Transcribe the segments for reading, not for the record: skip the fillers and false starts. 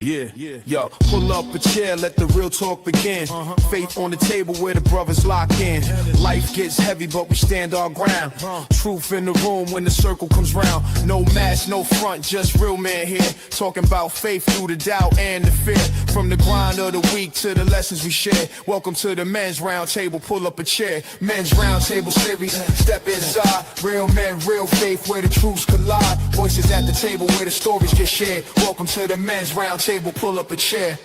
Yo, pull up a chair, let the real talk begin. Faith on the table where the brothers lock in. Life gets heavy, but we stand our ground. Truth in the room when the circle comes round. No mask, no front, just real man here. Talking about faith through the doubt and the fear. From the grind of the week to the lessons we share. Welcome to the men's round table, pull up a chair. Men's round table series, step inside. Real men, real faith, where the truths collide. Voices at the table where the stories get shared. Welcome to the men's round table. Pull up a chair.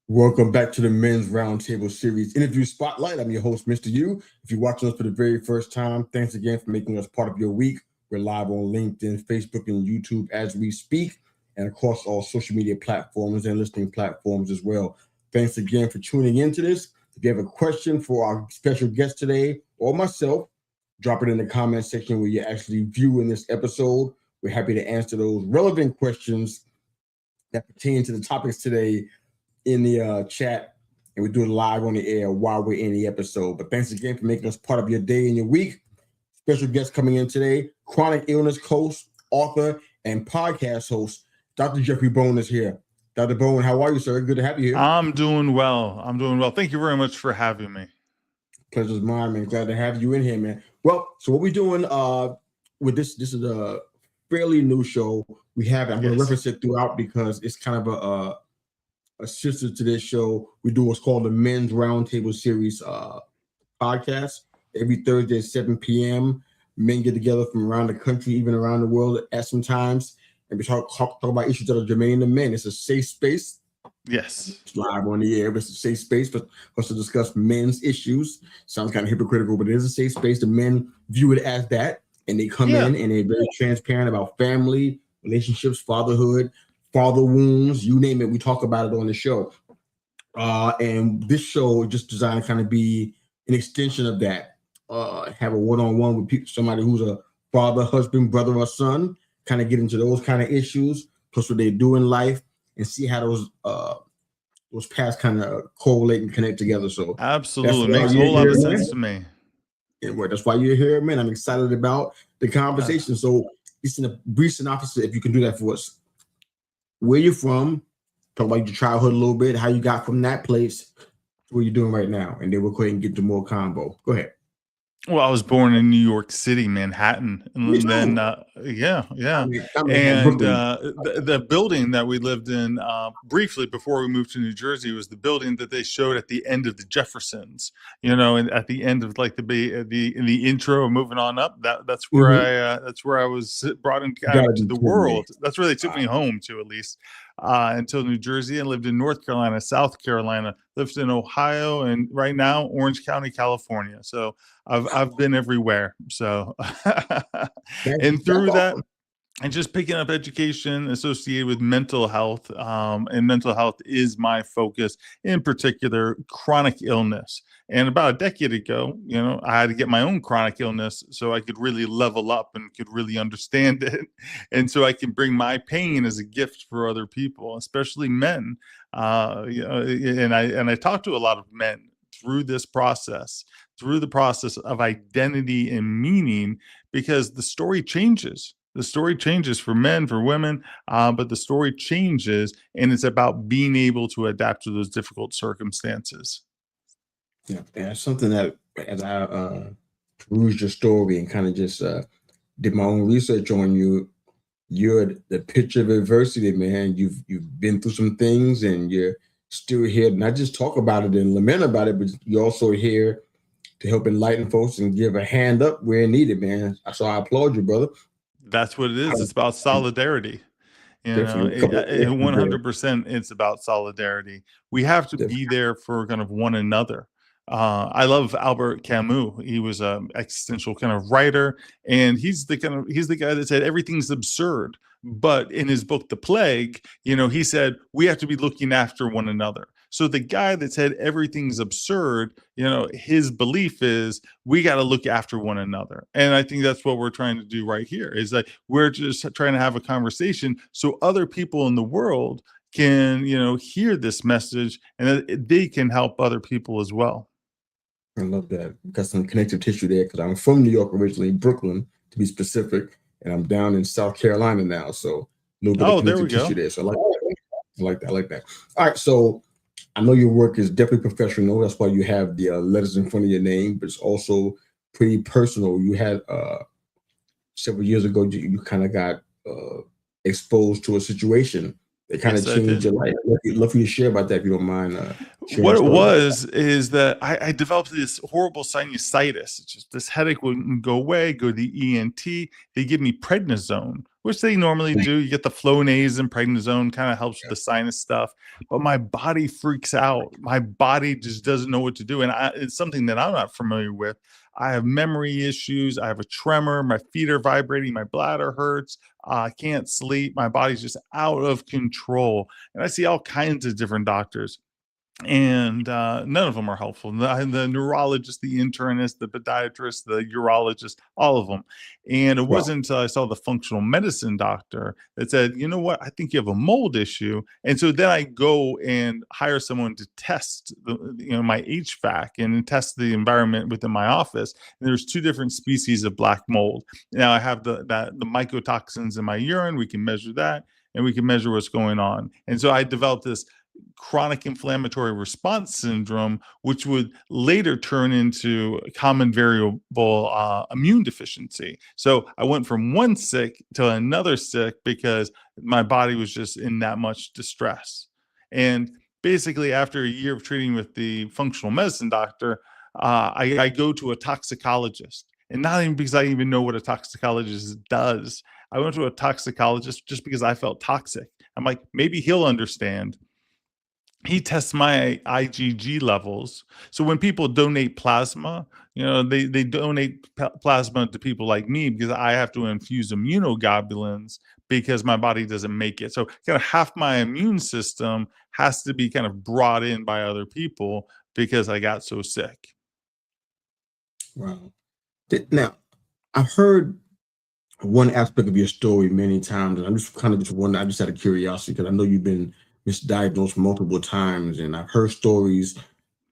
Welcome back to the Men's Roundtable Series Interview Spotlight. I'm your host, Mr. U. If you're watching us for the very first time, thanks again for making us part of your week. We're live on LinkedIn, Facebook, and YouTube as we speak, and across all social media platforms and listening platforms as well. Thanks again for tuning into this. If you have a question for our special guest today or myself, drop it in the comment section where you're actually viewing this episode. We're happy to answer those relevant questions that pertain to the topics today in the chat, and we do it live on the air while we're in the episode. But thanks again for making us part of your day and your week. Special guest coming in today, chronic illness coach, author, and podcast host, Dr. Jeffrey Bone is here. Dr. Bone, how are you, sir? Good to have you here. I'm doing well. Thank you very much for having me. Pleasure's mine, man. Glad to have you in here, man. Well, so what we're doing with this is a fairly new show. I'm going to reference it throughout because it's kind of a sister to this show. We do what's called the Men's Roundtable Series podcast. Every Thursday at 7 p.m. Men get together from around the country, even around the world at some times, and we talk about issues that are germane to men. It's a safe space. Yes. It's live on the air, but it's a safe space for us to discuss men's issues. Sounds kind of hypocritical, but it is a safe space. The men view it as that. And they come in and they're very transparent about family, relationships, fatherhood, father wounds, you name it. We talk about it on the show. And this show is just designed to kind of be an extension of that. Have a one-on-one with people, somebody who's a father, husband, brother, or son, kind of get into those kind of issues, plus what they do in life, and see how those paths kind of correlate and connect together. So absolutely makes a whole lot of sense to me. And that's why you're here, man. I'm excited about the conversation. So, just in a brief synopsis, if you can do that for us. Where you're from, talk about your childhood a little bit, how you got from that place to what you're doing right now, and then we'll go ahead and get to more combo. Go ahead. Well, I was born in New York City, Manhattan, and then the building that we lived in briefly before we moved to New Jersey was the building that they showed at the end of the Jeffersons. And at the end of like the intro of moving on up, that's where I was brought into the world. That's where they took me home to, at least. Until New Jersey, and lived in North Carolina, South Carolina, lived in Ohio, and right now Orange County, California. So I've been everywhere. So and through that, and just picking up education associated with mental health, and mental health is my focus, in particular chronic illness. And about a decade ago, I had to get my own chronic illness so I could really level up and could really understand it. And so I can bring my pain as a gift for other people, especially men. And I talk to a lot of men through this process, through the process of identity and meaning, because the story changes. The story changes for men, for women, but the story changes, and it's about being able to adapt to those difficult circumstances. Yeah, that's something that, as I perused your story and kind of just did my own research on you, you're the picture of adversity, man. You've been through some things, and you're still here, not just talk about it and lament about it, but you're also here to help enlighten folks and give a hand up where needed, man. So I applaud you, brother. That's what it is. It's about solidarity. 100%, it's about solidarity. We have to be there for kind of one another. I love Albert Camus. He was an existential kind of writer, and he's the guy that said everything's absurd. But in his book, The Plague, he said we have to be looking after one another. So the guy that said everything's absurd, his belief is we got to look after one another. And I think that's what we're trying to do right here, is that we're just trying to have a conversation so other people in the world can, hear this message, and that they can help other people as well. I love that. Got some connective tissue there, because I'm from New York originally, Brooklyn to be specific, and I'm down in South Carolina now. So little bit of Oh, there we connective go. tissue there. So I like that. I like that. All right. So I know your work is definitely professional. That's why you have the letters in front of your name, but it's also pretty personal. You had several years ago, you kind of got exposed to a situation that kind of Yes, I changed did. your life. I'd love for you to share about that if you don't mind sharing What a it story about was is that I developed this horrible sinusitis. It's just this headache wouldn't go away. Go to the ENT. They give me prednisone, which they normally that. do. You get the Flonase and prednisone, kind of helps with the sinus stuff. But my body freaks out. My body just doesn't know what to do, and it's something that I'm not familiar with. I have memory issues. I have a tremor. My feet are vibrating. My bladder hurts. I can't sleep. My body's just out of control, and I see all kinds of different doctors, and none of them are helpful. The neurologist, the internist, the podiatrist, the urologist, all of them. And it Wow. wasn't until I saw the functional medicine doctor that said, you know what, I think you have a mold issue. And so then I go and hire someone to test my HVAC and test the environment within my office. And there's two different species of black mold. Now I have the mycotoxins in my urine. We can measure that, and we can measure what's going on. And so I developed this chronic inflammatory response syndrome, which would later turn into common variable immune deficiency. So I went from one sick to another sick because my body was just in that much distress. And basically, after a year of treating with the functional medicine doctor, I go to a toxicologist. And not even because I even know what a toxicologist does. I went to a toxicologist just because I felt toxic. I'm like, maybe he'll understand. He tests my IgG levels. So when people donate plasma, they donate plasma to people like me because I have to infuse immunoglobulins because my body doesn't make it. So kind of half my immune system has to be kind of brought in by other people because I got so sick. Wow. Now, I've heard one aspect of your story many times, and I'm just kind of just wondering, I just out of curiosity, because I know you've been misdiagnosed multiple times, and I've heard stories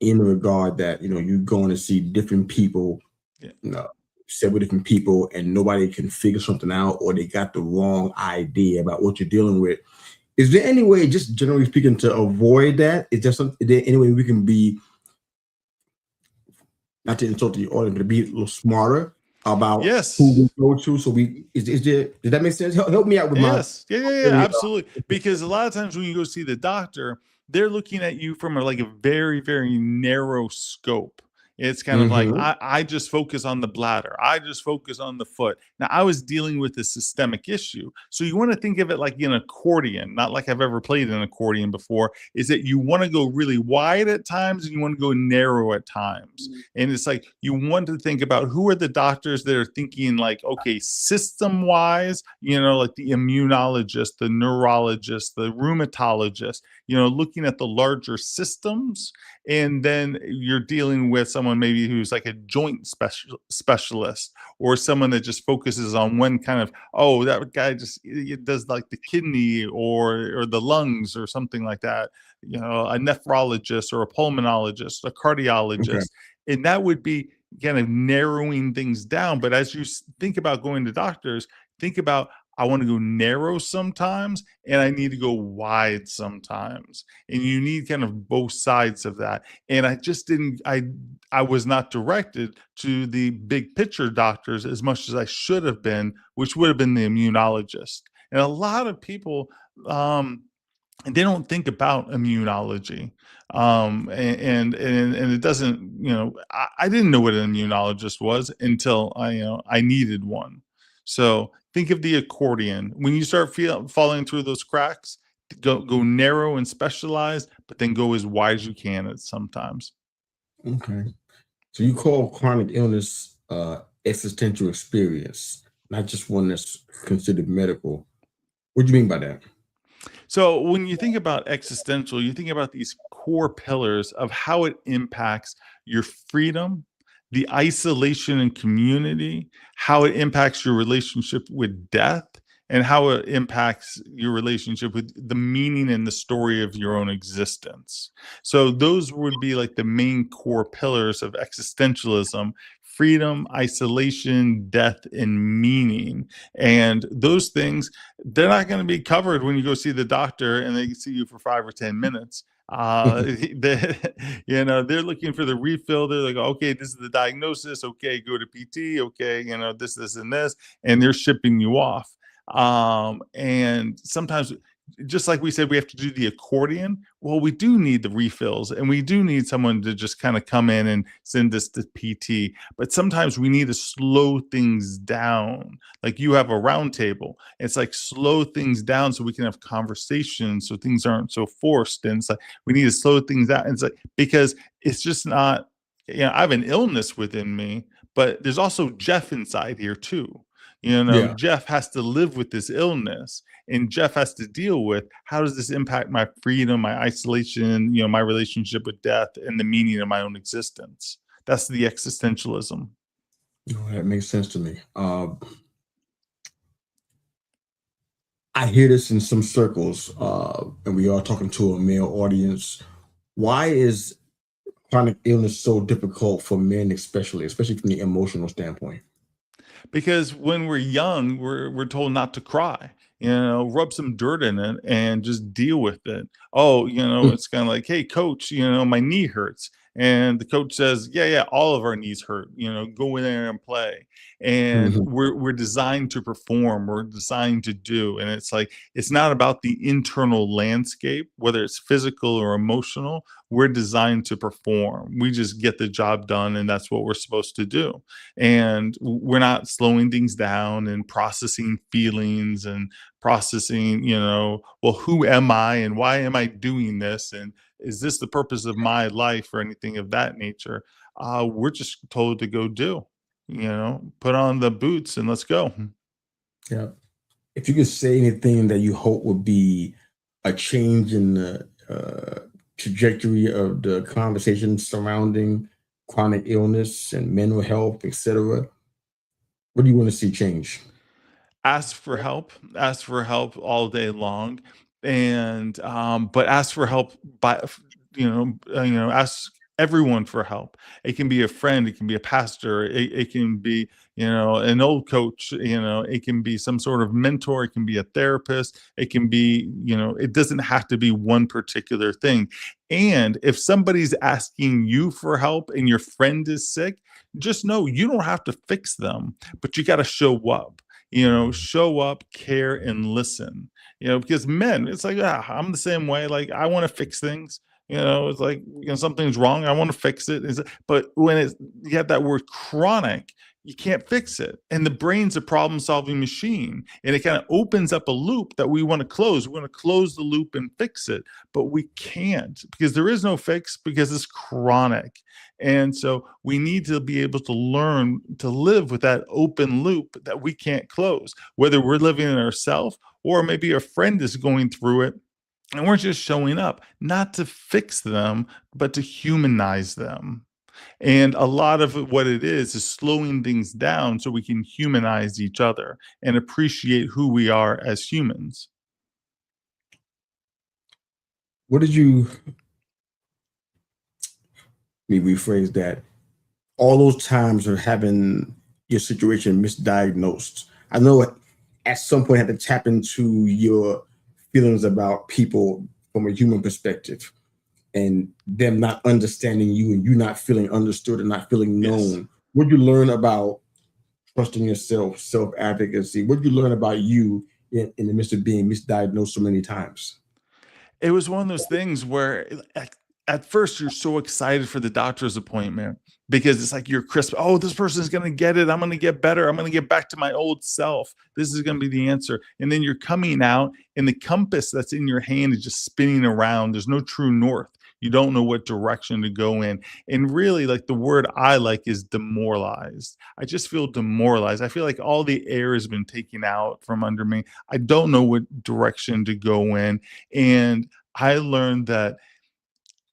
in regard that, you're going to see different people, Yeah. several different people, and nobody can figure something out, or they got the wrong idea about what you're dealing with. Is there any way, just generally speaking, to avoid that? Is there any way we can be, not to insult the audience, but to be a little smarter about who Yes. we go to? So is there, did that make sense? Help me out with my Yes. Yeah, really, absolutely. Because a lot of times when you go see the doctor, they're looking at you from like a very, very narrow scope. It's kind of like, mhm. I just focus on the bladder. I just focus on the foot. Now, I was dealing with a systemic issue. So you want to think of it like an accordion, not like I've ever played an accordion before, is that you want to go really wide at times and you want to go narrow at times. And it's like you want to think about who are the doctors that are thinking like, okay, system wise, like the immunologist, the neurologist, the rheumatologist, looking at the larger systems. And then you're dealing with someone maybe who's like a joint specialist, or someone that just focuses on one kind of, oh, that guy just does like the kidney or the lungs or something like that, a nephrologist or a pulmonologist, a Okay. cardiologist. And that would be kind of narrowing things down. But as you think about going to doctors, think about, I want to go narrow sometimes and I need to go wide sometimes. And you need kind of both sides of that. And I was not directed to the big picture doctors as much as I should have been, which would have been the immunologist. And a lot of people, and they don't think about immunology, and it doesn't, I didn't know what an immunologist was until I needed one. So think of the accordion. When you start falling through those cracks, go narrow and specialized, but then go as wide as you can at sometimes. Okay. So you call chronic illness existential experience, not just one that's considered medical. What do you mean by that? So when you think about existential, you think about these core pillars of how it impacts your freedom, the isolation and community, how it impacts your relationship with death, and how it impacts your relationship with the meaning and the story of your own existence. So those would be like the main core pillars of existentialism. freedom, isolation, death, and meaning. And those things, they're not going to be covered when you go see the doctor and they see you for 5 or 10 minutes. They, they're looking for the refill. They're like, okay, this is the diagnosis. Okay, go to PT. Okay, this, and this, and they're shipping you off. And sometimes, just like we said, we have to do the accordion. Well, we do need the refills, and we do need someone to just kind of come in and send us to PT. But sometimes we need to slow things down. Like you have a round table. It's like slow things down so we can have conversations, so things aren't so forced. And it's like we need to slow things down. And it's like because it's just not. I have an illness within me, but there's also Jeff inside here too. Yeah. Jeff has to live with this illness, and Jeff has to deal with how does this impact my freedom, my isolation, my relationship with death, and the meaning of my own existence. That's the existentialism. That makes sense to me. I hear this in some circles, and we are talking to a male audience. Why is chronic illness so difficult for men, especially from the emotional standpoint? Because when we're young, we're told not to cry. Rub some dirt in it and just deal with it. Oh, it's kind of like, hey, coach, my knee hurts. And the coach says, yeah, all of our knees hurt. Go in there and play. And we're designed to perform. We're designed to do. And it's like, it's not about the internal landscape, whether it's physical or emotional. We're designed to perform. We just get the job done, and that's what we're supposed to do. And we're not slowing things down and processing feelings and processing, well, who am I and why am I doing this? And is this the purpose of my life or anything of that nature? We're just told to go do, put on the boots and let's go. Yeah. If you could say anything that you hope would be a change in the trajectory of the conversation surrounding chronic illness and mental health, etc., what do you want to see change? Ask for help all day long, and but ask for help by ask everyone for help. It can be a friend, it can be a pastor, it can be an old coach, it can be some sort of mentor, it can be a therapist, it can be it doesn't have to be one particular thing. And if somebody's asking you for help and your friend is sick, just know you don't have to fix them, but you got to show up. Show up, care, and listen. Because men, it's like, I'm the same way. Like, I want to fix things. It's like, something's wrong. I want to fix it. But when you have that word chronic, you can't fix it. And the brain's a problem solving machine. And it kind of opens up a loop that we want to close. We want to close the loop and fix it. But we can't because there is no fix because it's chronic. And so we need to be able to learn to live with that open loop that we can't close, whether we're living in ourselves or maybe a friend is going through it. And we're just showing up, not to fix them, but to humanize them. And a lot of what it is slowing things down so we can humanize each other and appreciate who we are as humans. What did you, let me rephrase that, all those times of having your situation misdiagnosed? I know at some point you had to tap into your feelings about people from a human perspective and them not understanding you and you not feeling understood and not feeling known. Yes. What did you learn about trusting yourself, self-advocacy? What did you learn about you in the midst of being misdiagnosed so many times? It was one of those things where at first you're so excited for the doctor's appointment because it's like you're crisp. Oh, this person's going to get it. I'm going to get better. I'm going to get back to my old self. This is going to be the answer. And then you're coming out and the compass that's in your hand is just spinning around. There's no true north. You don't know what direction to go in. And really, like, the word I like is demoralized. I just feel demoralized. I feel like all the air has been taken out from under me. I don't know what direction to go in. And I learned that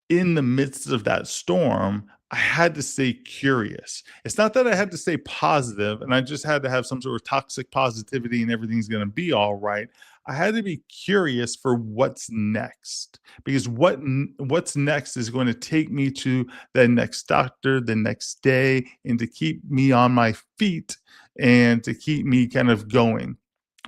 in the midst of that storm, I had to stay curious. It's not that I had to stay positive and I just had to have some sort of toxic positivity and everything's going to be all right. I had to be curious for what's next, because what's next is going to take me to the next doctor, the next day, and to keep me on my feet and to keep me kind of going.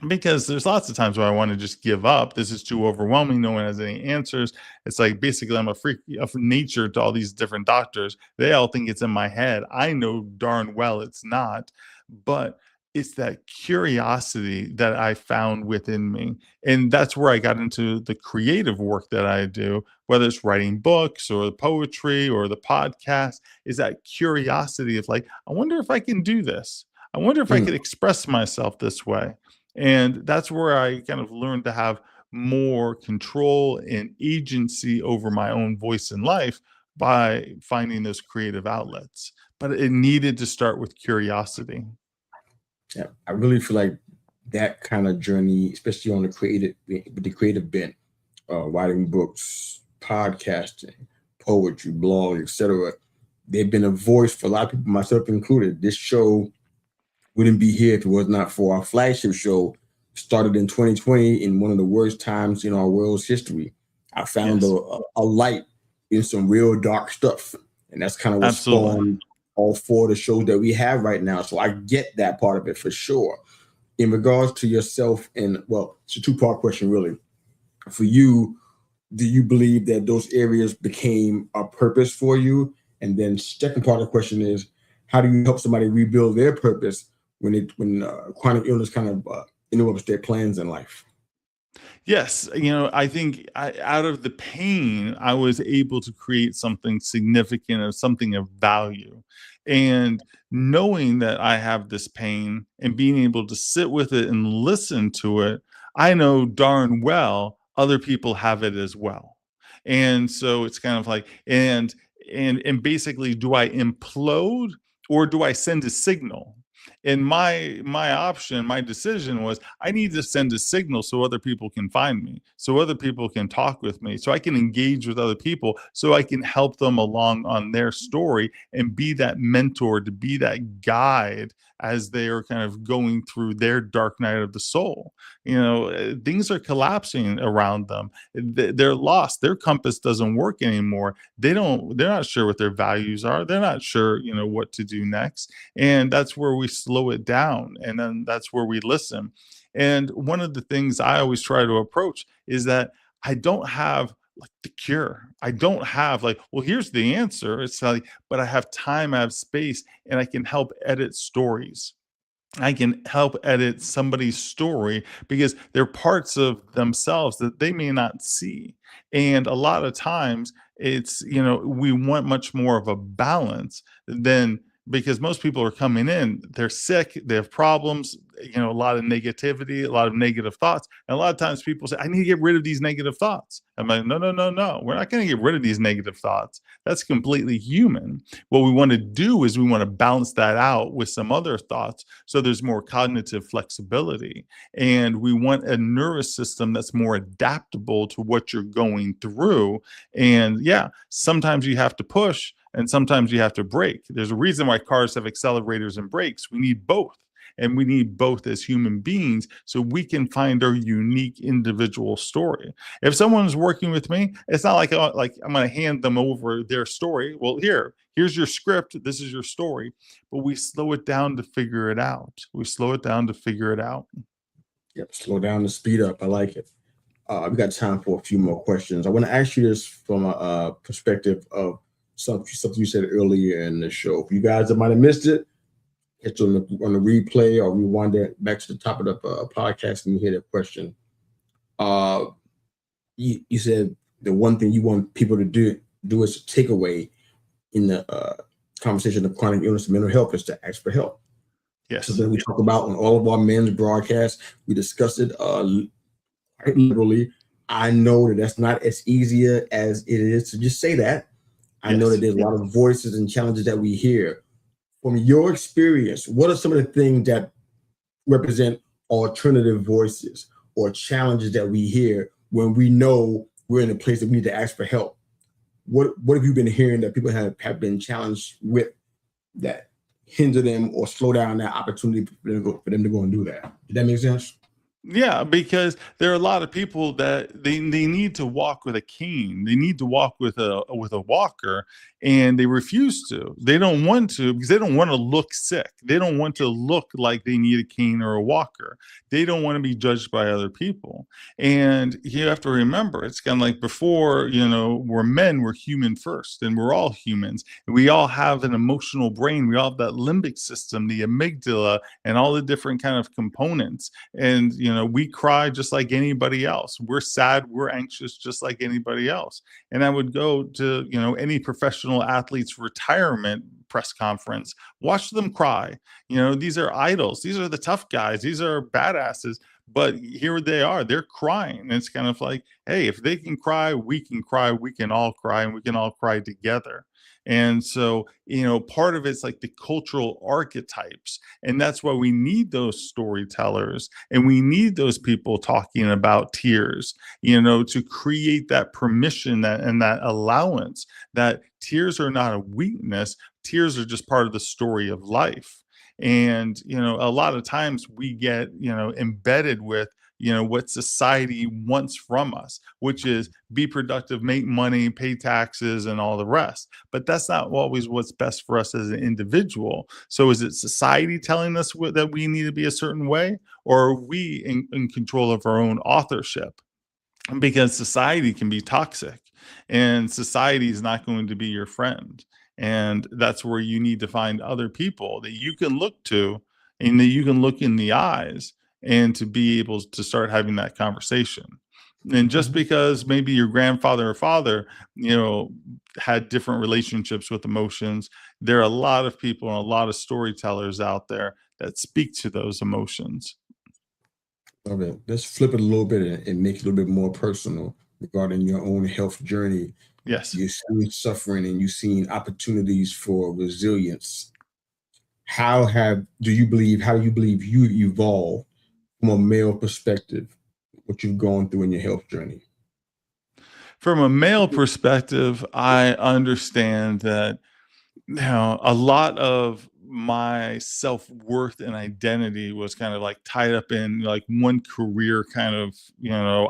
Because there's lots of times where I want to just give up. This is too overwhelming. No one has any answers. It's like basically I'm a freak of nature to all these different doctors. They all think it's in my head. I know darn well it's not, but it's that curiosity that I found within me. And that's where I got into the creative work that I do, whether it's writing books or the poetry or the podcast, is that curiosity of like, I wonder if I can do this. I wonder if I Mm. could express myself this way. And that's where I kind of learned to have more control and agency over my own voice in life by finding those creative outlets. But it needed to start with curiosity. Yeah, I really feel like that kind of journey, especially on the creative bent, writing books, podcasting, poetry, blog, etc. They've been a voice for a lot of people, myself included. This show wouldn't be here if it was not for our flagship show. Started in 2020 in one of the worst times in our world's history. I found Yes, a light in some real dark stuff, and that's kind of what absolutely. spawned all four of the shows that we have right now. So I get that part of it for sure. In regards to yourself, and well, it's a two-part question really. For you, do you believe that those areas became a purpose for you? And then second part of the question is, how do you help somebody rebuild their purpose when chronic illness kind of interrupts their plans in life? Yes, I think out of the pain, I was able to create something significant or something of value. And knowing that I have this pain and being able to sit with it and listen to it, I know darn well other people have it as well. And so it's kind of like, and basically, do I implode or do I send a signal? And my option, my decision was I need to send a signal so other people can find me, so other people can talk with me, so I can engage with other people, so I can help them along on their story and be that mentor, to be that guide as they are kind of going through their dark night of the soul. Things are collapsing around them. They're lost. Their compass doesn't work anymore. They're not sure what their values are. They're not sure, what to do next. And that's where we slow it down, and then that's where we listen. And one of the things I always try to approach is that I don't have like the cure. I don't have like, well, here's the answer. It's like, but I have time, I have space, and I can help edit stories. I can help edit somebody's story because they're parts of themselves that they may not see. And a lot of times it's, we want much more of a balance than, because most people are coming in, they're sick, they have problems, a lot of negativity, a lot of negative thoughts. And a lot of times people say, I need to get rid of these negative thoughts. I'm like, no, no, no, no. We're not going to get rid of these negative thoughts. That's completely human. What we want to do is we want to balance that out with some other thoughts so there's more cognitive flexibility. And we want a nervous system that's more adaptable to what you're going through. And yeah, sometimes you have to push and sometimes you have to brake. There's a reason why cars have accelerators and brakes. We need both. And we need both as human beings so we can find our unique individual story. If someone's working with me, it's not like I'm going to hand them over their story. Well, here's your script. This is your story. But we slow it down to figure it out. We slow it down to figure it out. Yep, slow down to speed up. I like it. We got time for a few more questions. I want to ask you this from a perspective of something you said earlier in the show. For you guys that might have missed it, it's on the replay or rewind it back to the top of the podcast and you hear that question. You said the one thing you want people to do as a takeaway in the conversation of chronic illness and mental health is to ask for help. Yes. So then we talk about on all of our men's broadcasts, we discuss it quite literally. I know that that's not as easy as it is to just say that. I know that there's a lot of voices and challenges that we hear. From your experience, what are some of the things that represent alternative voices or challenges that we hear when we know we're in a place that we need to ask for help? What have you been hearing that people have been challenged with that hinder them or slow down that opportunity for them to go and do that? Did that make sense? Yeah, because there are a lot of people that they need to walk with a cane. They need to walk with a walker, and they refuse to. They don't want to because they don't want to look sick. They don't want to look like they need a cane or a walker. They don't want to be judged by other people. And you have to remember, it's kind of like before, we're men, we're human first, and we're all humans. We all have an emotional brain. We all have that limbic system, the amygdala, and all the different kind of components. And we cry just like anybody else. We're sad, we're anxious just like anybody else. And I would go to any professional athlete's retirement press conference, watch them cry. These are idols, these are the tough guys, these are badasses, but here they are, they're crying. And it's kind of like, hey, if they can cry, we can cry, we can all cry, and we can all cry together. And so, part of it's like the cultural archetypes. And that's why we need those storytellers, and we need those people talking about tears, to create that permission and that allowance that tears are not a weakness. Tears are just part of the story of life. And, a lot of times we get, embedded with, what society wants from us, which is be productive, make money, pay taxes, and all the rest. But that's not always what's best for us as an individual. So is it society telling us that we need to be a certain way, or are we in control of our own authorship? Because society can be toxic, and society is not going to be your friend. And that's where you need to find other people that you can look to and that you can look in the eyes, and to be able to start having that conversation. And just because maybe your grandfather or father, had different relationships with emotions, there are a lot of people and a lot of storytellers out there that speak to those emotions. Love it. Let's flip it a little bit and make it a little bit more personal regarding your own health journey. Yes. You've seen suffering and you've seen opportunities for resilience. How do you believe you evolve from a male perspective, what you've gone through in your health journey? From a male perspective, I understand that a lot of my self-worth and identity was kind of like tied up in like one career kind of,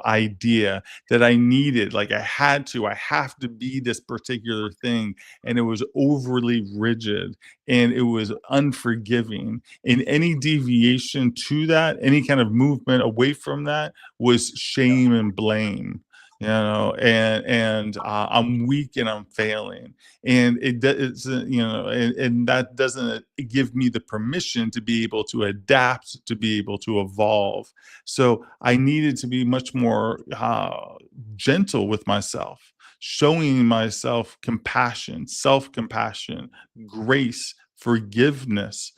idea that I needed. Like I have to be this particular thing. And it was overly rigid, and it was unforgiving. And any deviation to that, any kind of movement away from that, was shame and blame. I'm weak and I'm failing, and it's and that doesn't give me the permission to be able to adapt, to be able to evolve. So I needed to be much more gentle with myself, showing myself compassion, self-compassion, grace, forgiveness,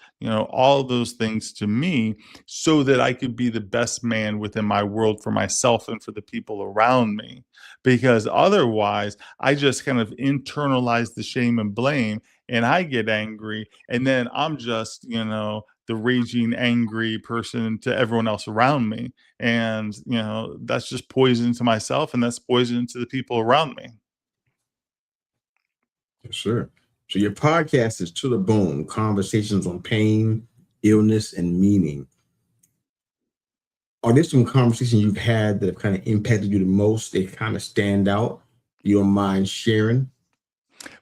all those things to me, so that I could be the best man within my world for myself and for the people around me. Because otherwise, I just kind of internalize the shame and blame, and I get angry, and then I'm just, the raging, angry person to everyone else around me. And, that's just poison to myself, and that's poison to the people around me. Sure. So your podcast is To the Bone, conversations on pain, illness, and meaning. Are there some conversations you've had that have kind of impacted you the most? They kind of stand out. You don't mind sharing?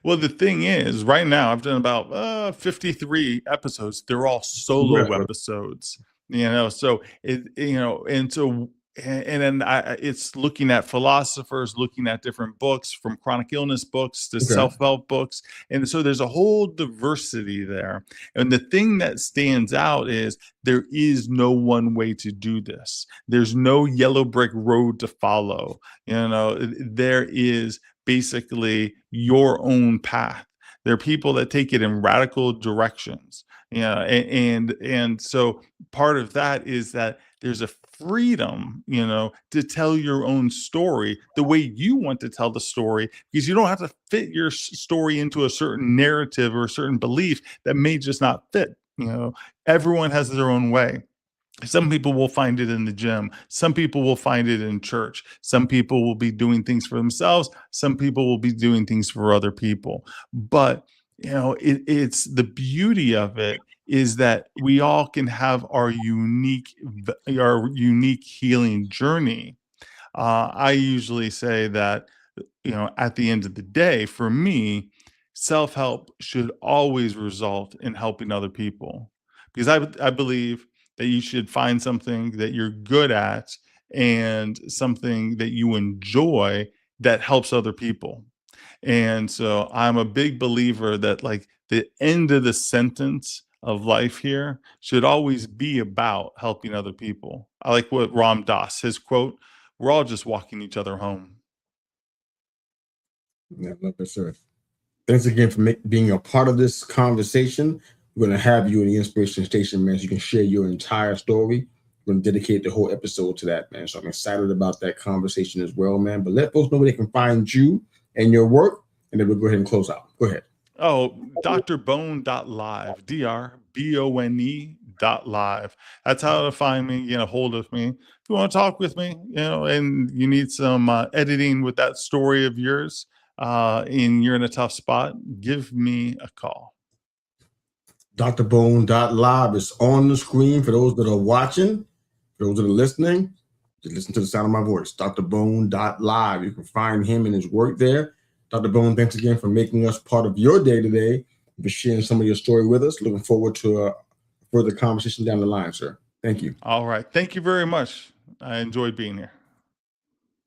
Well, the thing is, right now I've done about 53 episodes. They're all solo episodes, so and so and then it's looking at philosophers, looking at different books, from chronic illness books to self-help books. And so there's a whole diversity there. And the thing that stands out is there is no one way to do this. There's no yellow brick road to follow. There is basically your own path. There are people that take it in radical directions. And so part of that is that there's a freedom, to tell your own story the way you want to tell the story, because you don't have to fit your story into a certain narrative or a certain belief that may just not fit. Everyone has their own way. Some people will find it in the gym. Some people will find it in church. Some people will be doing things for themselves. Some people will be doing things for other people. But, it's the beauty of it is that we all can have our unique healing journey. I usually say that, at the end of the day, for me, self-help should always result in helping other people, because I believe that you should find something that you're good at and something that you enjoy that helps other people. And so I'm a big believer that, like, the end of the sentence of life here should always be about helping other people. I like what Ram Dass, his quote, "We're all just walking each other home." Yeah, love it, sir. Thanks again for being a part of this conversation. We're going to have you in the inspiration station, man, so you can share your entire story. We're going to dedicate the whole episode to that, man. So I'm excited about that conversation as well, man. But let folks know where they can find you and your work, and then we'll go ahead and close out. Go ahead. Oh, drbone.live, DRBONE.live. That's how to find me, get a hold of me. If you want to talk with me, and you need some editing with that story of yours, and you're in a tough spot, give me a call. drbone.live is on the screen for those that are watching. For those that are listening, just listen to the sound of my voice. drbone.live. You can find him and his work there. Dr. Bone, thanks again for making us part of your day today, for sharing some of your story with us. Looking forward to a further conversation down the line, sir. Thank you. All right. Thank you very much. I enjoyed being here.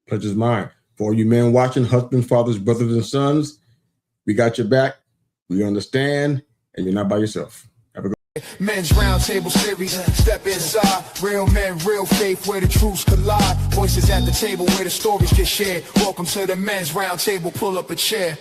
Pleasure's mine. For all you men watching, husbands, fathers, brothers, and sons, we got your back. We understand, and you're not by yourself. Have a good Men's Roundtable Series, step inside. Real men, real faith, where the truths collide. Voices at the table where the stories get shared. Welcome to the Men's Roundtable, pull up a chair.